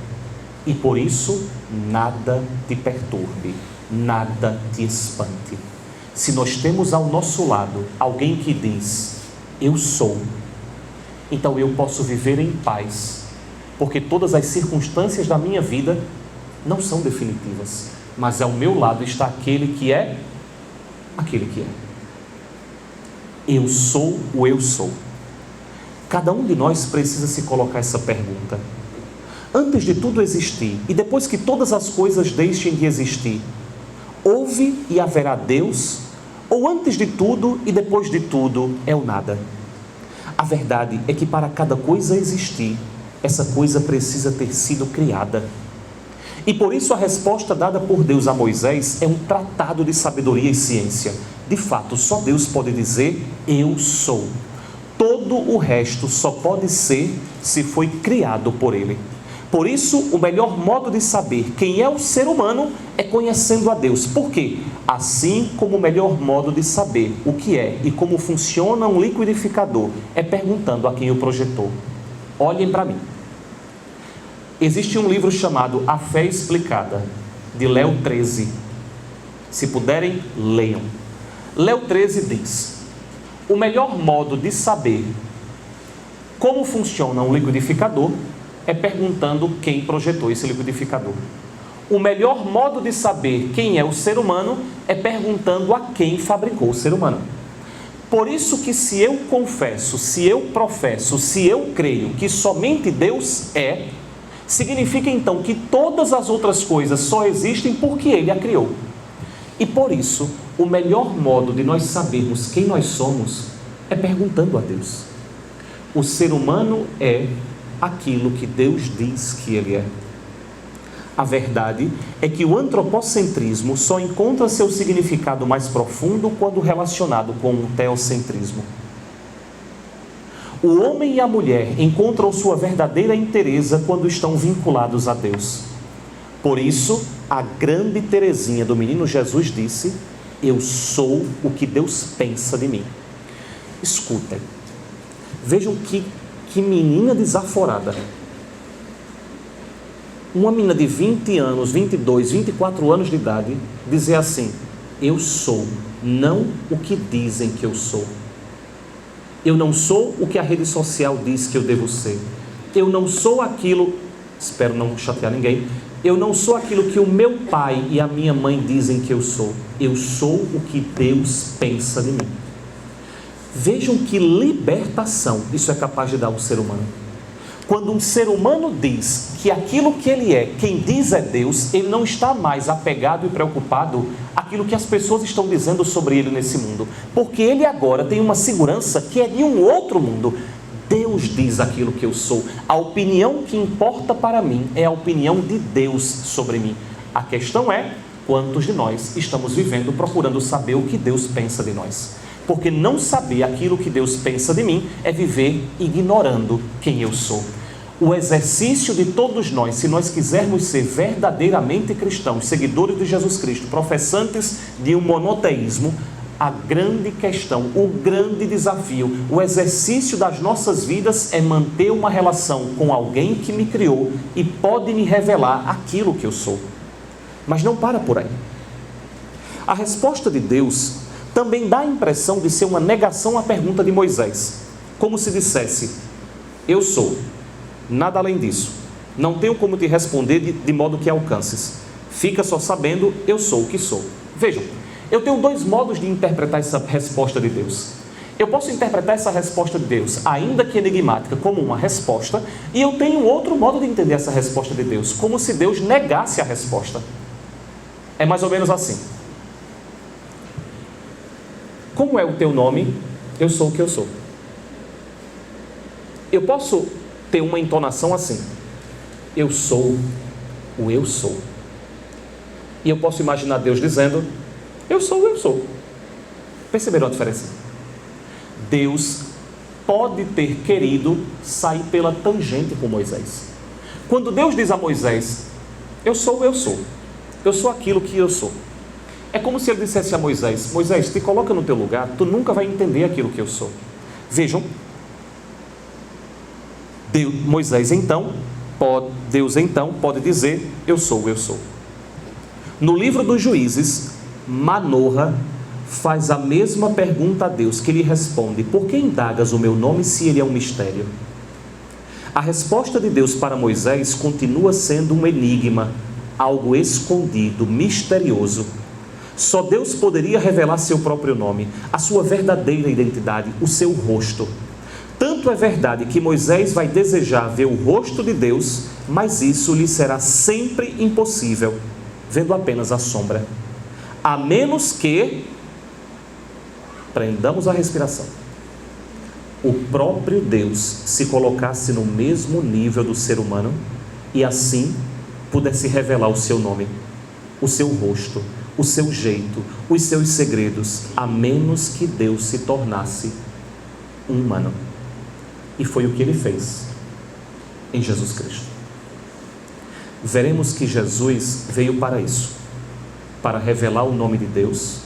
e por isso nada te perturbe, nada te espante. Se nós temos ao nosso lado alguém que diz eu sou, então eu posso viver em paz, porque todas as circunstâncias da minha vida não são definitivas, mas ao meu lado está aquele que é aquele que é. Eu sou o Eu Sou. Cada um de nós precisa se colocar essa pergunta: antes de tudo existir e depois que todas as coisas deixem de existir, houve e haverá Deus? Ou antes de tudo e depois de tudo é o nada? A verdade é que para cada coisa existir, essa coisa precisa ter sido criada. E por isso a resposta dada por Deus a Moisés é um tratado de sabedoria e ciência. De fato, só Deus pode dizer, eu sou. Todo o resto só pode ser se foi criado por Ele. Por isso, o melhor modo de saber quem é o ser humano é conhecendo a Deus. Por quê? Assim como o melhor modo de saber o que é e como funciona um liquidificador é perguntando a quem o projetou. Olhem para mim. Existe um livro chamado A Fé Explicada, de Léo 13. Se puderem, leiam. Léo 13 diz: o melhor modo de saber como funciona um liquidificador é perguntando quem projetou esse liquidificador. O melhor modo de saber quem é o ser humano é perguntando a quem fabricou o ser humano. Por isso que se eu confesso, se eu professo, se eu creio que somente Deus é, significa então que todas as outras coisas só existem porque Ele a criou. E por isso, o melhor modo de nós sabermos quem nós somos é perguntando a Deus. O ser humano é aquilo que Deus diz que ele é. A verdade é que o antropocentrismo só encontra seu significado mais profundo quando relacionado com o teocentrismo. O homem e a mulher encontram sua verdadeira inteireza quando estão vinculados a Deus. Por isso, a grande Teresinha do Menino Jesus disse: eu sou o que Deus pensa de mim. Escutem, vejam que menina desaforada. Uma menina de 20 anos, 22, 24 anos de idade, dizer assim: eu sou, não o que dizem que eu sou. Eu não sou o que a rede social diz que eu devo ser. Eu não sou aquilo, espero não chatear ninguém, eu não sou aquilo que o meu pai e a minha mãe dizem que eu sou. Eu sou o que Deus pensa de mim. Vejam que libertação isso é capaz de dar ao ser humano. Quando um ser humano diz que aquilo que ele é, quem diz é Deus, ele não está mais apegado e preocupado aquilo que as pessoas estão dizendo sobre ele nesse mundo, porque ele agora tem uma segurança que é de um outro mundo. Deus diz aquilo que eu sou. A opinião que importa para mim é a opinião de Deus sobre mim. A questão é, quantos de nós estamos vivendo procurando saber o que Deus pensa de nós? Porque não saber aquilo que Deus pensa de mim é viver ignorando quem eu sou. O exercício de todos nós, se nós quisermos ser verdadeiramente cristãos, seguidores de Jesus Cristo, professantes de um monoteísmo, a grande questão, o grande desafio, o exercício das nossas vidas é manter uma relação com alguém que me criou e pode me revelar aquilo que eu sou. Mas não para por aí. A resposta de Deus também dá a impressão de ser uma negação à pergunta de Moisés, como se dissesse: eu sou, nada além disso, não tenho como te responder de modo que alcances, fica só sabendo, eu sou o que sou. Vejam, eu tenho dois modos de interpretar essa resposta de Deus. Eu posso interpretar essa resposta de Deus, ainda que enigmática, como uma resposta, e eu tenho outro modo de entender essa resposta de Deus, como se Deus negasse a resposta. É mais ou menos assim: como é o teu nome? Eu sou o que eu sou. Eu posso ter uma entonação assim: eu sou o eu sou. E eu posso imaginar Deus dizendo: eu sou o eu sou. Perceberam a diferença? Deus pode ter querido sair pela tangente com Moisés. Quando Deus diz a Moisés: eu sou o eu sou, eu sou aquilo que eu sou, é como se ele dissesse a Moisés: Moisés, te coloca no teu lugar, tu nunca vai entender aquilo que eu sou. Vejam, Deus então pode dizer: eu sou o eu sou. No livro dos Juízes, Manoha faz a mesma pergunta a Deus, que lhe responde: por que indagas o meu nome se ele é um mistério? A resposta de Deus para Moisés continua sendo um enigma, algo escondido, misterioso. Só Deus poderia revelar seu próprio nome, a sua verdadeira identidade, o seu rosto. Tanto é verdade que Moisés vai desejar ver o rosto de Deus, mas isso lhe será sempre impossível, vendo apenas a sombra. A menos que prendamos a respiração. o próprio Deus se colocasse no mesmo nível do ser humano e assim pudesse revelar o seu nome, o seu rosto, o seu jeito, os seus segredos, a menos que Deus se tornasse um humano. E foi o que ele fez em Jesus Cristo. Veremos que Jesus veio para isso, para revelar o nome de Deus,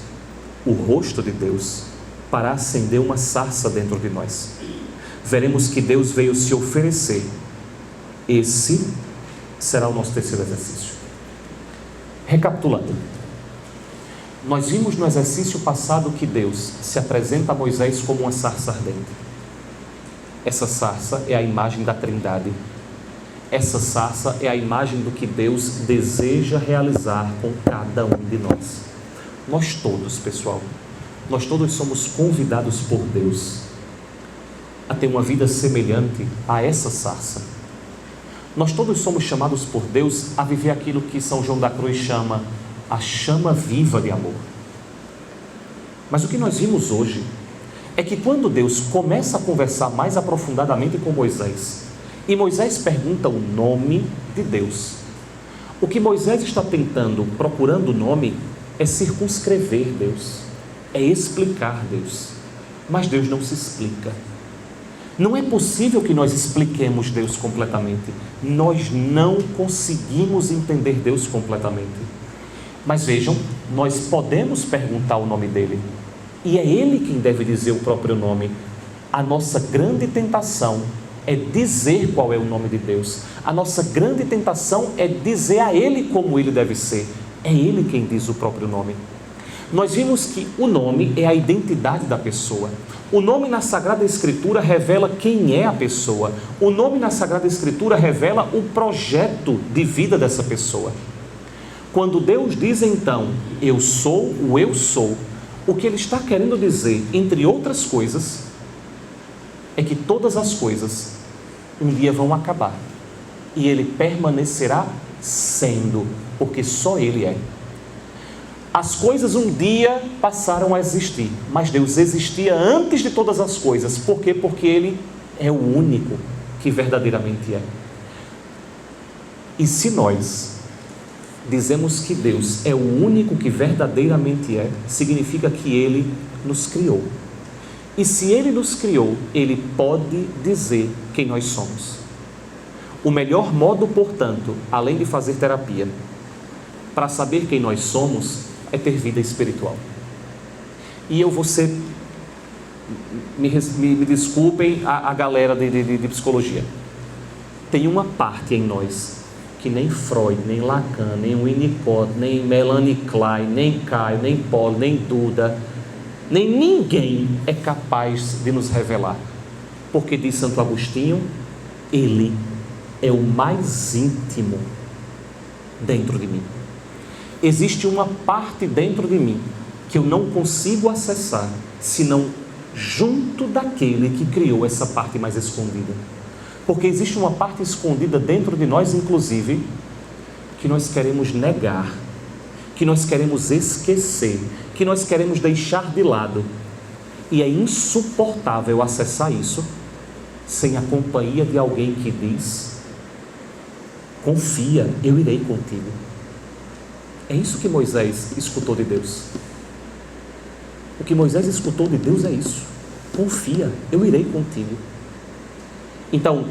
o rosto de Deus, para acender uma sarça dentro de nós. Veremos que Deus veio se oferecer. Esse será o nosso terceiro exercício. Recapitulando, nós vimos no exercício passado que Deus se apresenta a Moisés como uma sarça ardente. Essa sarça é a imagem da Trindade. Essa sarça é a imagem do que Deus deseja realizar com cada um de nós. Nós todos, pessoal, nós todos somos convidados por Deus a ter uma vida semelhante a essa sarça. Nós todos somos chamados por Deus a viver aquilo que São João da Cruz chama a chama viva de amor. Mas o que nós vimos hoje é que quando Deus começa a conversar mais aprofundadamente com Moisés, e Moisés pergunta o nome de Deus, o que Moisés está tentando, procurando o nome, é circunscrever Deus, é explicar Deus, mas Deus não se explica. Não é possível que nós expliquemos Deus completamente, nós não conseguimos entender Deus completamente. Mas vejam, nós podemos perguntar o nome dele, e é ele quem deve dizer o próprio nome. A nossa grande tentação é dizer qual é o nome de Deus. A nossa grande tentação é dizer a ele como ele deve ser. É ele quem diz o próprio nome. Nós vimos que o nome é a identidade da pessoa. O nome na Sagrada Escritura revela quem é a pessoa. O nome na Sagrada Escritura revela o projeto de vida dessa pessoa. Quando Deus diz então, eu sou o eu sou, o que ele está querendo dizer, entre outras coisas, é que todas as coisas um dia vão acabar e ele permanecerá sendo, porque só ele é. As coisas um dia passaram a existir, mas Deus existia antes de todas as coisas. Por quê? Porque ele é o único que verdadeiramente é. E se nós dizemos que Deus é o único que verdadeiramente é, significa que ele nos criou. E se ele nos criou, ele pode dizer quem nós somos. O melhor modo, portanto, além de fazer terapia, para saber quem nós somos, é ter vida espiritual. E eu vou ser, me desculpem a galera de psicologia, tem uma parte em nós que nem Freud, nem Lacan, nem Winnicott, nem Melanie Klein, nem Caio, nem Paulo, nem Duda, nem ninguém é capaz de nos revelar, porque diz Santo Agostinho, ele é o mais íntimo dentro de mim. Existe uma parte dentro de mim que eu não consigo acessar, senão junto daquele que criou essa parte mais escondida. Porque existe uma parte escondida dentro de nós, inclusive, que nós queremos negar, que nós queremos esquecer, que nós queremos deixar de lado. E é insuportável acessar isso sem a companhia de alguém que diz, confia, eu irei contigo. É isso que Moisés escutou de Deus. O que Moisés escutou de Deus é isso, confia, eu irei contigo. Então,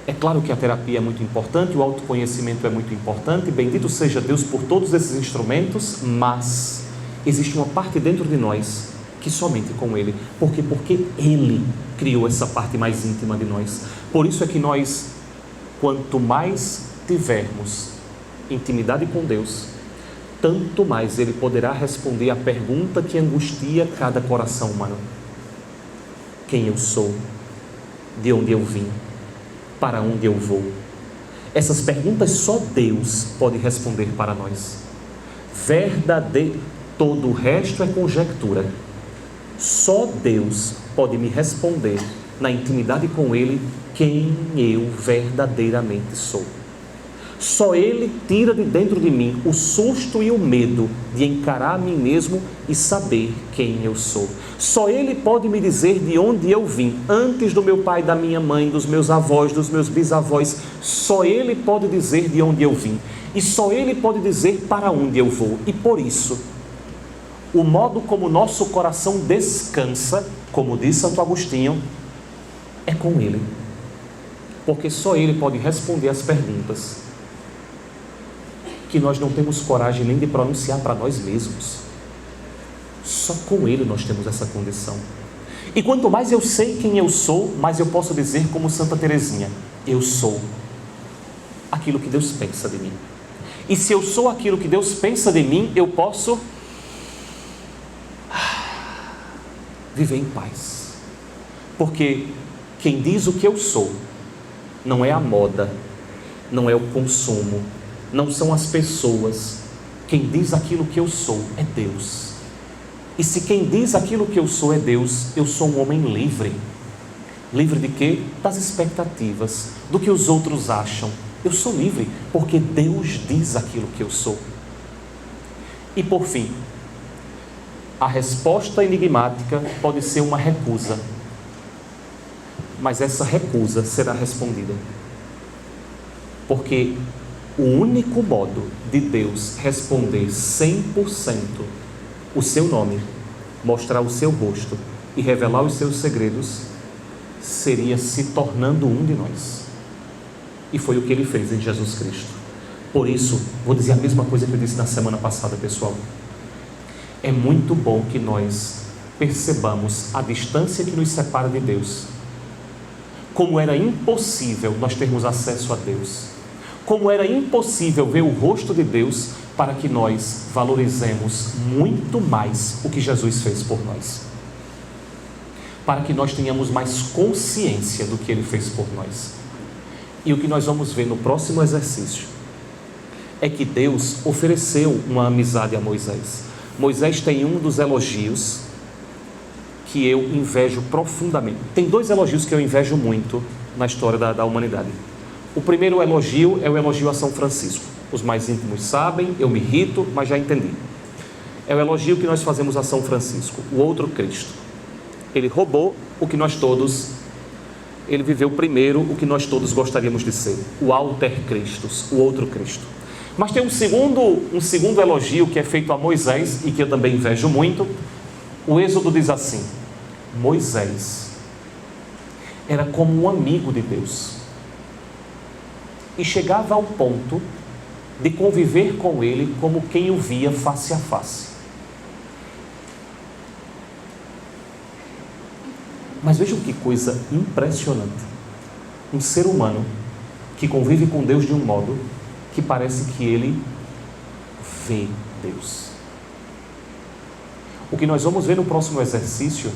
é claro que a terapia é muito importante, o autoconhecimento é muito importante, bendito seja Deus por todos esses instrumentos, mas existe uma parte dentro de nós que somente com Ele. Por quê? Porque Ele criou essa parte mais íntima de nós. Por isso é que nós, quanto mais tivermos intimidade com Deus, tanto mais Ele poderá responder a pergunta que angustia cada coração humano: quem eu sou? De onde eu vim? Para onde eu vou? Essas perguntas só Deus pode responder para nós. Todo o resto é conjectura. Só Deus pode me responder, na intimidade com Ele, quem eu verdadeiramente sou. Só Ele tira de dentro de mim o susto e o medo de encarar a mim mesmo e saber quem eu sou. Só Ele pode me dizer de onde eu vim, antes do meu pai, da minha mãe, dos meus avós, dos meus bisavós. Só Ele pode dizer de onde eu vim. E só Ele pode dizer para onde eu vou. E por isso, o modo como o nosso coração descansa, como diz Santo Agostinho, é com Ele. Porque só Ele pode responder as perguntas que nós não temos coragem nem de pronunciar para nós mesmos. Só com Ele nós temos essa condição. E quanto mais eu sei quem eu sou, mais eu posso dizer como Santa Teresinha: eu sou aquilo que Deus pensa de mim. E se eu sou aquilo que Deus pensa de mim, eu posso viver em paz. Porque quem diz o que eu sou não é a moda, não é o consumo, não são as pessoas. Quem diz aquilo que eu sou é Deus. E se quem diz aquilo que eu sou é Deus, eu sou um homem livre. Livre de quê? Das expectativas, do que os outros acham. Eu sou livre porque Deus diz aquilo que eu sou. E por fim, a resposta enigmática pode ser uma recusa. Mas essa recusa será respondida. Porque o único modo de Deus responder 100% o seu nome, mostrar o seu rosto e revelar os seus segredos, seria se tornando um de nós. E foi o que Ele fez em Jesus Cristo. Por isso, vou dizer a mesma coisa que eu disse na semana passada, pessoal. É muito bom que nós percebamos a distância que nos separa de Deus. Como era impossível nós termos acesso a Deus. Como era impossível ver o rosto de Deus, para que nós valorizemos muito mais o que Jesus fez por nós. Para que nós tenhamos mais consciência do que Ele fez por nós. E o que nós vamos ver no próximo exercício é que Deus ofereceu uma amizade a Moisés. Moisés tem um dos elogios que eu invejo profundamente. Tem dois elogios que eu invejo muito na história da humanidade. O primeiro elogio é o elogio a São Francisco. Os mais íntimos sabem, eu me irrito, mas já entendi. É o elogio que nós fazemos a São Francisco, o outro Cristo. Ele roubou o que nós todos, ele viveu primeiro o que nós todos gostaríamos de ser, o alter Christus, o outro Cristo. Mas tem um segundo elogio que é feito a Moisés e que eu também invejo muito. O Êxodo diz assim: Moisés era como um amigo de Deus e chegava ao ponto de conviver com Ele como quem o via face a face. Mas vejam que coisa impressionante. Um ser humano que convive com Deus de um modo que parece que ele vê Deus. O que nós vamos ver no próximo exercício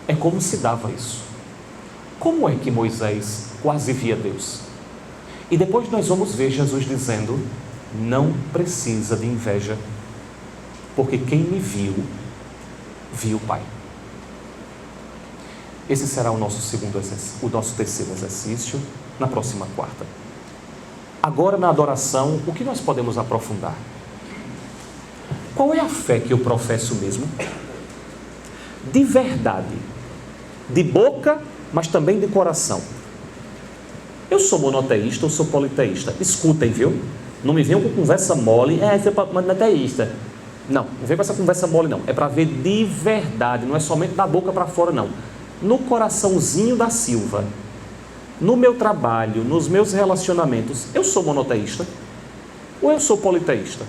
é como se dava isso. Como é que Moisés quase via Deus? E depois nós vamos ver Jesus dizendo: não precisa de inveja, porque quem me viu, viu o Pai. Esse será o nosso terceiro exercício, na próxima quarta. Agora, na adoração, o que nós podemos aprofundar? Qual é a fé que eu professo mesmo? De verdade, de boca, mas também de coração. Eu sou monoteísta ou sou politeísta? Escutem, viu? Não me venham com conversa mole. Você é monoteísta. Não vem com essa conversa mole, não. É para ver de verdade, não é somente da boca para fora, não. No coraçãozinho da Silva, no meu trabalho, nos meus relacionamentos, eu sou monoteísta ou eu sou politeísta?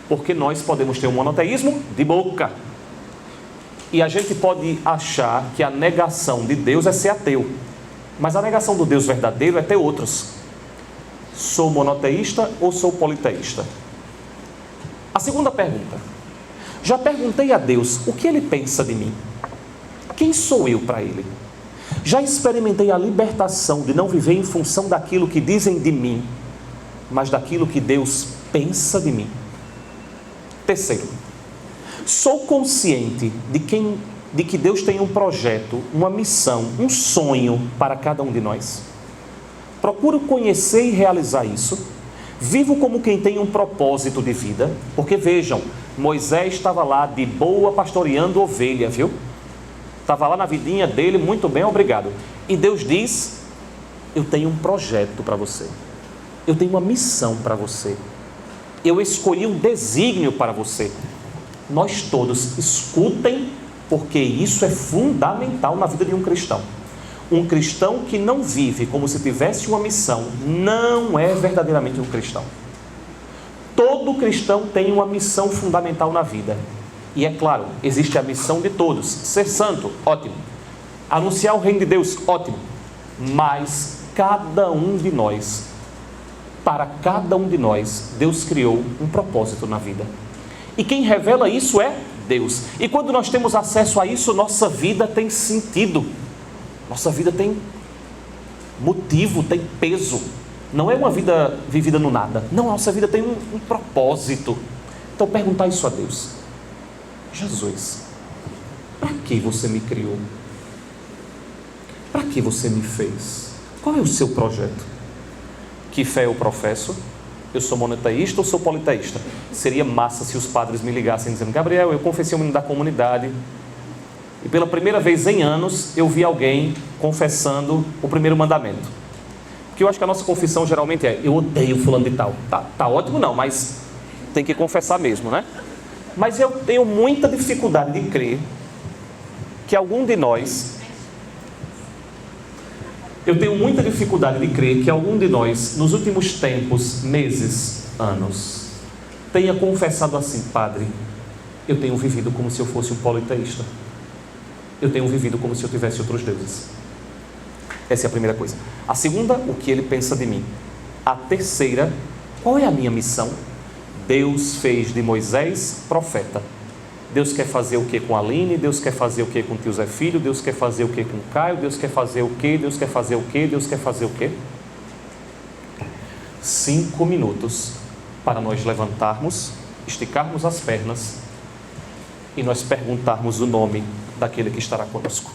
Porque nós podemos ter um monoteísmo de boca. E a gente pode achar que a negação de Deus é ser ateu. Mas a negação do Deus verdadeiro é ter outros. Sou monoteísta ou sou politeísta? A segunda pergunta: já perguntei a Deus o que Ele pensa de mim? Quem sou eu para Ele? Já experimentei a libertação de não viver em função daquilo que dizem de mim, mas daquilo que Deus pensa de mim? Terceiro, sou consciente de que Deus tem um projeto, uma missão, um sonho para cada um de nós. procuro conhecer e realizar isso, vivo como quem tem um propósito de vida, porque vejam, Moisés estava lá de boa pastoreando ovelha, viu? Estava lá na vidinha dele, muito bem, obrigado. E Deus diz, eu tenho um projeto para você, eu tenho uma missão para você, eu escolhi um desígnio para você. Nós todos escutem, porque isso é fundamental na vida de um cristão. Um cristão que não vive como se tivesse uma missão, não é verdadeiramente um cristão. Todo cristão tem uma missão fundamental na vida. E é claro, existe a missão de todos. Ser santo, ótimo. Anunciar o reino de Deus, ótimo. Mas cada um de nós, para cada um de nós, Deus criou um propósito na vida. E quem revela isso é Deus. E quando nós temos acesso a isso, nossa vida tem sentido. Nossa vida tem motivo, tem peso. Não é uma vida vivida no nada. Não, nossa vida tem um propósito. Então perguntar isso a Deus. Jesus, para que você me criou? Para que você me fez? Qual é o seu projeto? Que fé eu professo? Eu sou monoteísta ou sou politeísta? Seria massa se os padres me ligassem dizendo, Gabriel, eu confessei um menino da comunidade e pela primeira vez em anos eu vi alguém confessando o primeiro mandamento. Porque eu acho que a nossa confissão geralmente é, eu odeio fulano de tal. Tá ótimo não, mas tem que confessar mesmo, né? Mas eu tenho muita dificuldade de crer que algum de nós... Eu tenho muita dificuldade de crer que algum de nós, nos últimos tempos, meses, anos, tenha confessado assim, Padre, eu tenho vivido como se eu fosse um politeísta. Eu tenho vivido como se eu tivesse outros deuses. Essa é a primeira coisa. A segunda, o que ele pensa de mim. A terceira, qual é a minha missão? Deus fez de Moisés profeta. Deus quer fazer o que com a Aline? Deus quer fazer o que com o tio Zé Filho? Deus quer fazer o que com o Caio? Deus quer fazer o que? Deus quer fazer o que? Deus quer fazer o que? 5 minutos para nós levantarmos, esticarmos as pernas e nós perguntarmos o nome daquele que estará conosco.